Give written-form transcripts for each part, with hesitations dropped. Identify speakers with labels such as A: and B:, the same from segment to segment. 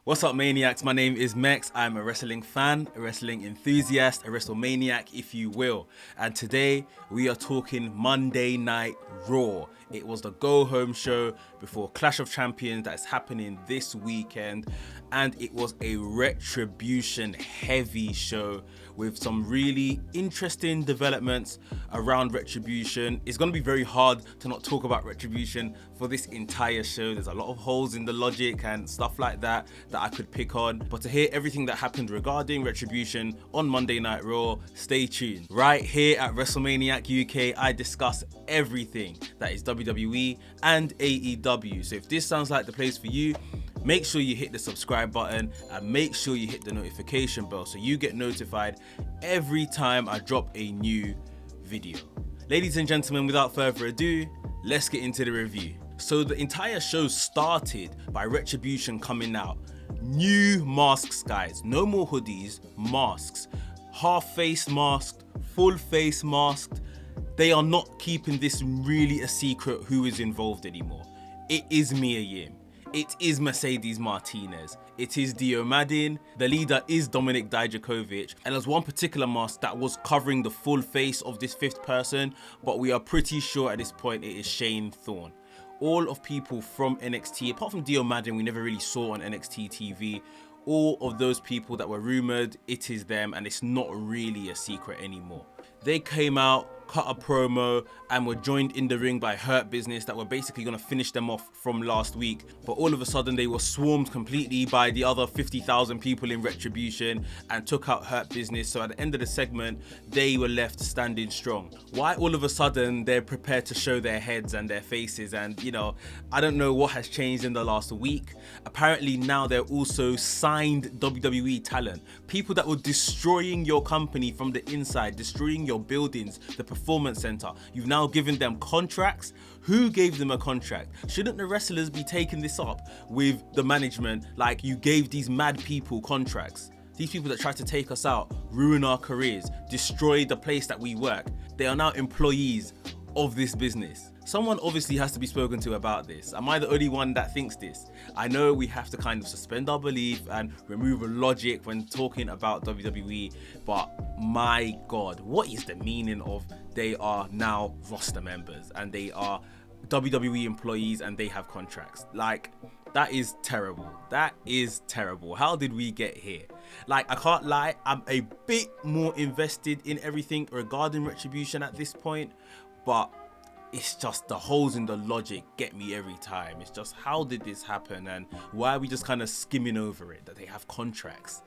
A: What's up, maniacs? My name is Mex. I'm a wrestling fan, a wrestling enthusiast, a WrestleManiac, if you will. And today we are talking Monday Night Raw. It was the go-home show before Clash of Champions that's happening this weekend. And it was a Retribution heavy show with some really interesting developments around Retribution. It's going to be very hard to not talk about Retribution for this entire show. There's a lot of holes in the logic and stuff like that I could pick on. But to hear everything that happened regarding Retribution on Monday Night Raw, stay tuned. Right here at WrestleManiac UK, I discuss everything that is WWE and AEW. So if this sounds like the place for you, make sure you hit the subscribe button and make sure you hit the notification bell so you get notified every time I drop a new video. Ladies and gentlemen, without further ado, let's get into the review. So the entire show started by Retribution coming out. New masks, guys. No more hoodies, masks. Half face masked, full face masked. They are not keeping this really a secret who is involved anymore. It is Mia Yim. It is Mercedes Martinez. It is Dio Madin. The leader is Dominik Dijakovic. And there's one particular mask that was covering the full face of this fifth person, but we are pretty sure at this point it is Shane Thorne. All of people from NXT, apart from Dio Madin, we never really saw on NXT TV. All of those people that were rumored, it is them, and it's not really a secret anymore. They came out, cut a promo, and were joined in the ring by Hurt Business that were basically going to finish them off from last week. But all of a sudden they were swarmed completely by the other 50,000 people in Retribution and took out Hurt Business. So at the end of the segment, they were left standing strong. Why all of a sudden they're prepared to show their heads and their faces? And I don't know what has changed in the last week. Apparently now they're also signed WWE talent. People that were destroying your company from the inside, destroying your buildings, the performance center. You've now given them contracts. Who gave them a contract? Shouldn't the wrestlers be taking this up with the management like you gave these mad people contracts? These people that tried to take us out, ruin our careers, destroy the place that we work. They are now employees of this business. Someone obviously has to be spoken to about this. Am I the only one that thinks this? I know we have to kind of suspend our belief and remove logic when talking about WWE, but my God, what is the meaning of they are now roster members and they are WWE employees and they have contracts? Like, that is terrible. That is terrible. How did we get here? Like, I can't lie, I'm a bit more invested in everything regarding Retribution at this point, but it's just the holes in the logic get me every time. It's just, how did this happen and why are we just kind of skimming over it that they have contracts?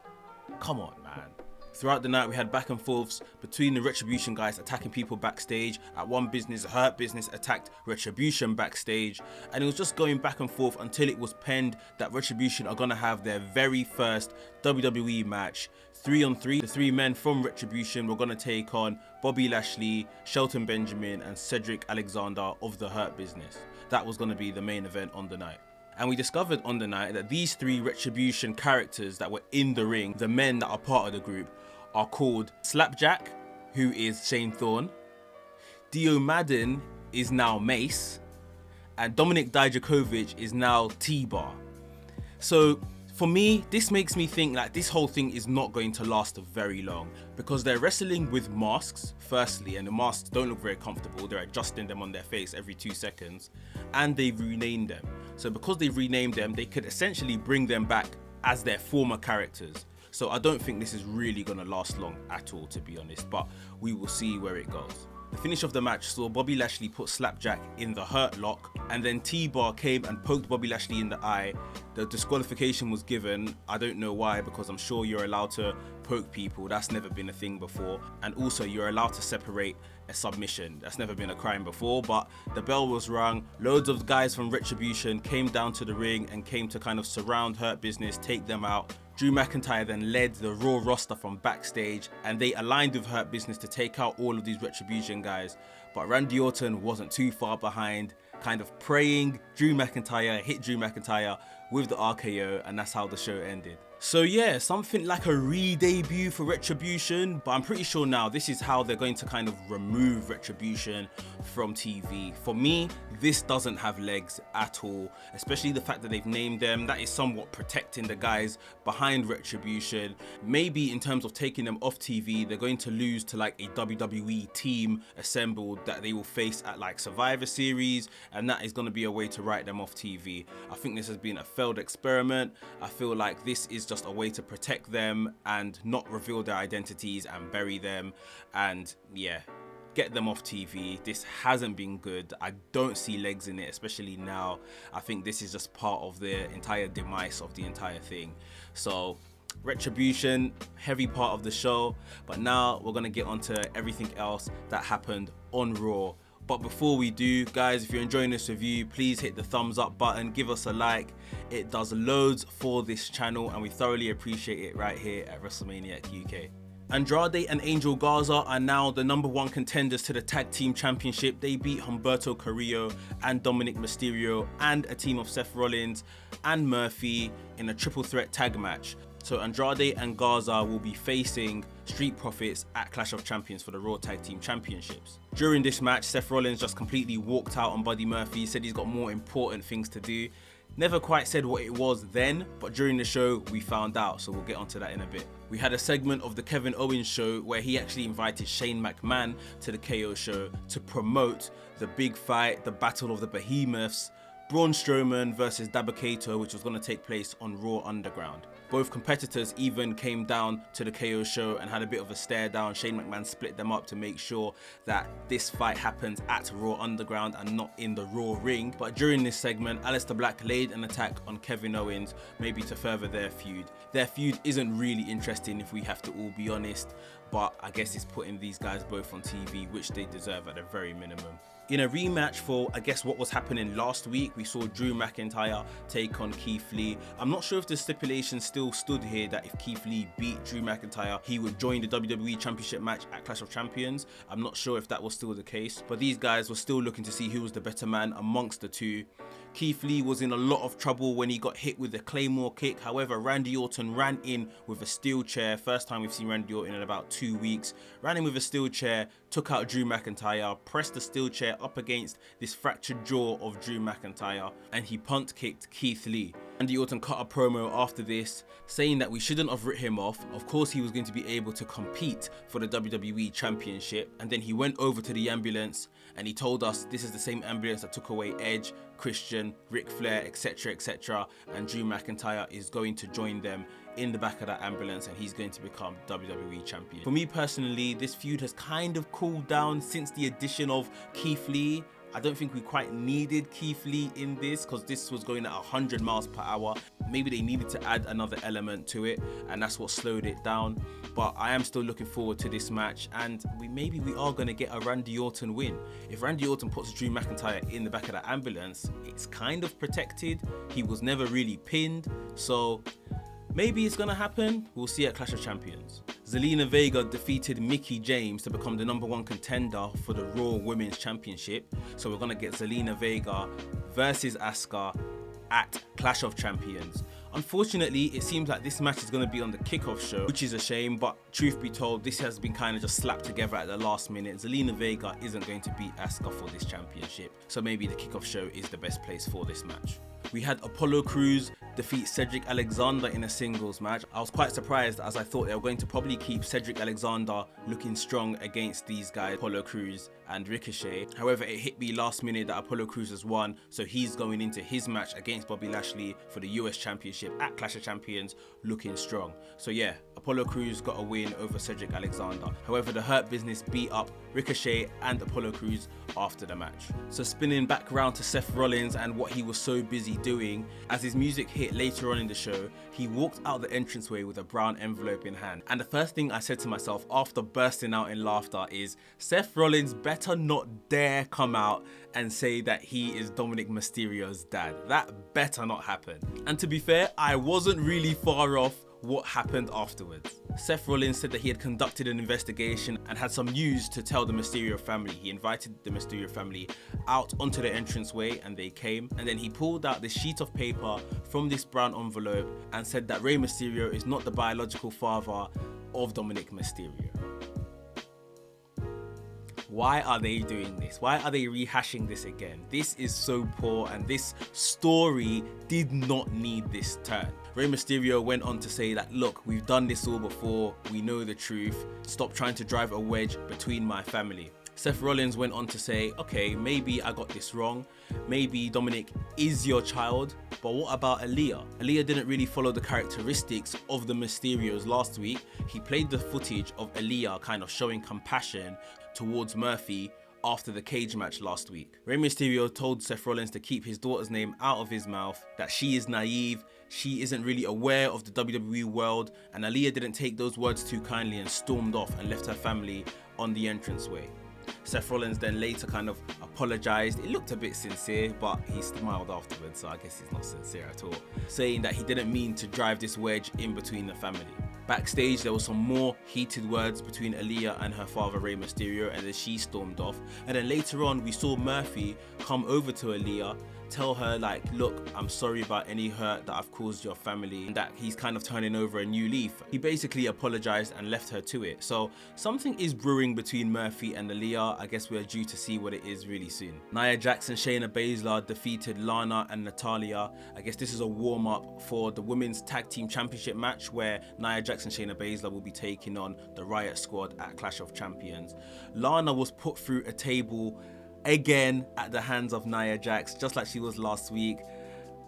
A: Come on, man. Throughout the night, we had back and forths between the Retribution guys attacking people backstage. At one business, Hurt Business attacked Retribution backstage. And it was just going back and forth until it was penned that Retribution are going to have their very first WWE match. 3-on-3. The three men from Retribution were going to take on Bobby Lashley, Shelton Benjamin, and Cedric Alexander of the Hurt Business. That was going to be the main event on the night. And we discovered on the night that these three Retribution characters that were in the ring, the men that are part of the group, are called Slapjack, who is Shane Thorne, Dio Madin is now Mace, and Dominik Dijakovic is now T-Bar. So for me, this makes me think that this whole thing is not going to last very long because they're wrestling with masks, firstly, and the masks don't look very comfortable. They're adjusting them on their face every 2 seconds, and they've renamed them. So because they've renamed them, they could essentially bring them back as their former characters. So I don't think this is really going to last long at all, to be honest, but we will see where it goes. The finish of the match saw Bobby Lashley put Slapjack in the hurt lock, and then T-Bar came and poked Bobby Lashley in the eye. The disqualification was given. I don't know why, because I'm sure you're allowed to poke people. That's never been a thing before. And also you're allowed to separate a submission. That's never been a crime before, but the bell was rung. Loads of guys from Retribution came down to the ring and came to kind of surround Hurt Business, take them out. Drew McIntyre then led the Raw roster from backstage and they aligned with Hurt Business to take out all of these Retribution guys. But Randy Orton wasn't too far behind, kind of praying Drew McIntyre, hit Drew McIntyre with the RKO, and that's how the show ended. So yeah, something like a re-debut for Retribution, but I'm pretty sure now this is how they're going to kind of remove Retribution from TV. For me, this doesn't have legs at all, especially the fact that they've named them. That is somewhat protecting the guys behind Retribution. Maybe in terms of taking them off TV, they're going to lose to like a WWE team assembled that they will face at like Survivor Series, and that is going to be a way to write them off TV. I think this has been a failed experiment. I feel like this is just a way to protect them and not reveal their identities and bury them, and yeah, get them off TV. This hasn't been good. I don't see legs in it, especially now. I think this is just part of the entire demise of the entire thing. So Retribution, heavy part of the show, but now we're gonna get onto everything else that happened on Raw. But before we do, guys, if you're enjoying this review, please hit the thumbs up button, give us a like. It does loads for this channel and we thoroughly appreciate it right here at WrestleManiac UK. Andrade and Angel Garza are now the #1 contenders to the Tag Team Championship. They beat Humberto Carrillo and Dominic Mysterio and a team of Seth Rollins and Murphy in a triple threat tag match. So Andrade and Garza will be facing Street Profits at Clash of Champions for the Raw Tag Team Championships. During this match, Seth Rollins just completely walked out on Buddy Murphy, said he's got more important things to do. Never quite said what it was then, but during the show we found out, so we'll get onto that in a bit. We had a segment of the Kevin Owens show where he actually invited Shane McMahon to the KO show to promote the big fight, the Battle of the Behemoths, Braun Strowman versus Dabba-Kato, which was going to take place on Raw Underground. Both competitors even came down to the KO show and had a bit of a stare down. Shane McMahon split them up to make sure that this fight happens at Raw Underground and not in the Raw ring. But during this segment, Aleister Black laid an attack on Kevin Owens, maybe to further their feud. Their feud isn't really interesting if we have to all be honest, but I guess it's putting these guys both on TV, which they deserve at a very minimum. In a rematch for, I guess, what was happening last week, we saw Drew McIntyre take on Keith Lee. I'm not sure if the stipulation still stood here that if Keith Lee beat Drew McIntyre, he would join the WWE Championship match at Clash of Champions. I'm not sure if that was still the case, but these guys were still looking to see who was the better man amongst the two. Keith Lee was in a lot of trouble when he got hit with the Claymore kick. However, Randy Orton ran in with a steel chair. First time we've seen Randy Orton in about 2 weeks. Ran in with a steel chair, took out Drew McIntyre, pressed the steel chair up against this fractured jaw of Drew McIntyre, and he punt kicked Keith Lee. Randy Orton cut a promo after this saying that we shouldn't have written him off. Of course he was going to be able to compete for the WWE Championship, and then he went over to the ambulance and he told us this is the same ambulance that took away Edge, Christian, Ric Flair, etc, etc, and Drew McIntyre is going to join them in the back of that ambulance and he's going to become WWE champion. For me personally, this feud has kind of cooled down since the addition of Keith Lee. I don't think we quite needed Keith Lee in this because this was going at 100 miles per hour. Maybe they needed to add another element to it and that's what slowed it down. But I am still looking forward to this match, and maybe we are going to get a Randy Orton win. If Randy Orton puts Drew McIntyre in the back of that ambulance, it's kind of protected. He was never really pinned, so maybe it's going to happen. We'll see at Clash of Champions. Zelina Vega defeated Mickie James to become the #1 contender for the Raw Women's Championship. So we're going to get Zelina Vega versus Asuka at Clash of Champions. Unfortunately, it seems like this match is going to be on the kickoff show, which is a shame, but truth be told, this has been kind of just slapped together at the last minute. Zelina Vega isn't going to beat Asuka for this championship, so maybe the kickoff show is the best place for this match. We had Apollo Crews defeat Cedric Alexander in a singles match. I was quite surprised as I thought they were going to probably keep Cedric Alexander looking strong against these guys, Apollo Crews and Ricochet. However, it hit me last minute that Apollo Crews has won, so he's going into his match against Bobby Lashley for the US Championship at Clash of Champions looking strong. So yeah, Apollo Crews got a win over Cedric Alexander. However, the Hurt Business beat up Ricochet and Apollo Crews after the match. So spinning back around to Seth Rollins and what he was so busy doing, as his music hit later on in the show, he walked out the entranceway with a brown envelope in hand. And the first thing I said to myself after bursting out in laughter is, Seth Rollins better not dare come out and say that he is Dominic Mysterio's dad. That better not happen. And to be fair, I wasn't really far off what happened afterwards. Seth Rollins said that he had conducted an investigation and had some news to tell the Mysterio family. He invited the Mysterio family out onto the entranceway and they came, and then he pulled out this sheet of paper from this brown envelope and said that Rey Mysterio is not the biological father of Dominic Mysterio. Why are they doing this? Why are they rehashing this again? This is so poor, and this story did not need this turn. Rey Mysterio went on to say that, look, we've done this all before, we know the truth, stop trying to drive a wedge between my family. Seth Rollins went on to say, okay, maybe I got this wrong, maybe Dominic is your child, but what about Aaliyah? Aaliyah didn't really follow the characteristics of the Mysterios last week. He played the footage of Aaliyah kind of showing compassion towards Murphy after the cage match last week. Rey Mysterio told Seth Rollins to keep his daughter's name out of his mouth, that she is naive, she isn't really aware of the WWE world, and Aaliyah didn't take those words too kindly and stormed off and left her family on the entranceway. Seth Rollins then later kind of apologized. It looked a bit sincere, but he smiled afterwards, so I guess he's not sincere at all, saying that he didn't mean to drive this wedge in between the family. Backstage, there was some more heated words between Aaliyah and her father Rey Mysterio, and then she stormed off. And then later on, we saw Murphy come over to Aaliyah, tell her like, look, I'm sorry about any hurt that I've caused your family, and that he's kind of turning over a new leaf. He basically apologized and left her to it. So something is brewing between Murphy and Aaliyah. I guess we're due to see what it is really soon. Nia Jax and Shayna Baszler defeated Lana and Natalya. I guess this is a warm-up for the Women's Tag Team Championship match, where Nia Jax and Shayna Baszler will be taking on the Riot Squad at Clash of Champions. Lana was put through a table again at the hands of Nia Jax, just like she was last week.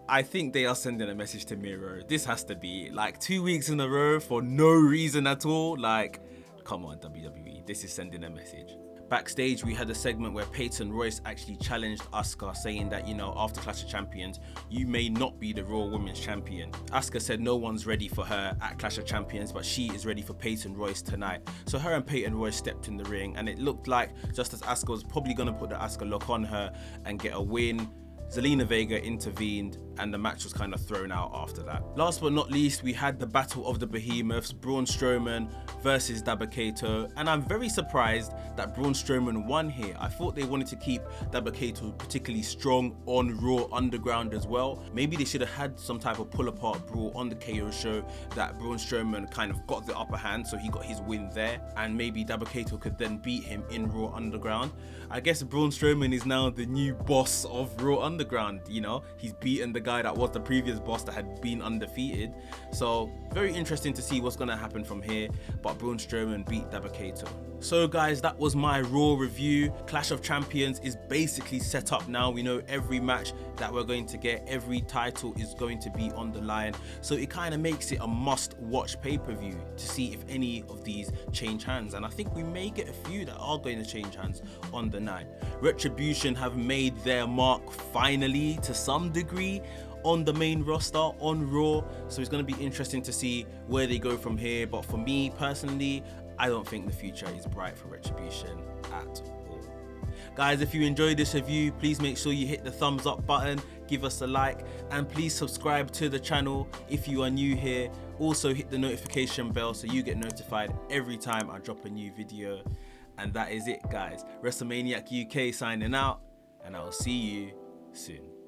A: I think they are sending a message to Miro. This has to be like 2 weeks in a row for no reason at all. Like, come on, WWE, this is sending a message. Backstage, we had a segment where Peyton Royce actually challenged Asuka, saying that, you know, after Clash of Champions, you may not be the Raw Women's Champion. Asuka said no one's ready for her at Clash of Champions, but she is ready for Peyton Royce tonight. So her and Peyton Royce stepped in the ring, and it looked like, just as Asuka was probably going to put the Asuka lock on her and get a win, Zelina Vega intervened and the match was kind of thrown out after that. Last but not least, we had the Battle of the Behemoths, Braun Strowman versus Dabba-Kato, and I'm very surprised that Braun Strowman won here. I thought they wanted to keep Dabba-Kato particularly strong on Raw Underground as well. Maybe they should have had some type of pull-apart brawl on the KO show that Braun Strowman kind of got the upper hand, so he got his win there, and maybe Dabba-Kato could then beat him in Raw Underground. I guess Braun Strowman is now the new boss of Raw Underground, you know? He's beaten the guy that was the previous boss that had been undefeated. So very interesting to see what's going to happen from here, but Braun Strowman beat Dabba-Kato. So guys, that was my Raw review. Clash of Champions is basically set up now. We know every match that we're going to get, every title is going to be on the line. So it kind of makes it a must-watch pay-per-view to see if any of these change hands. And I think we may get a few that are going to change hands on the night. Retribution have made their mark finally to some degree on the main roster on Raw. So it's going to be interesting to see where they go from here. But for me personally, I don't think the future is bright for Retribution at all. Guys, if you enjoyed this review, please make sure you hit the thumbs up button, give us a like, and please subscribe to the channel if you are new here. Also hit the notification bell so you get notified every time I drop a new video. And that is it, guys. WrestleManiac UK signing out, and I will see you soon.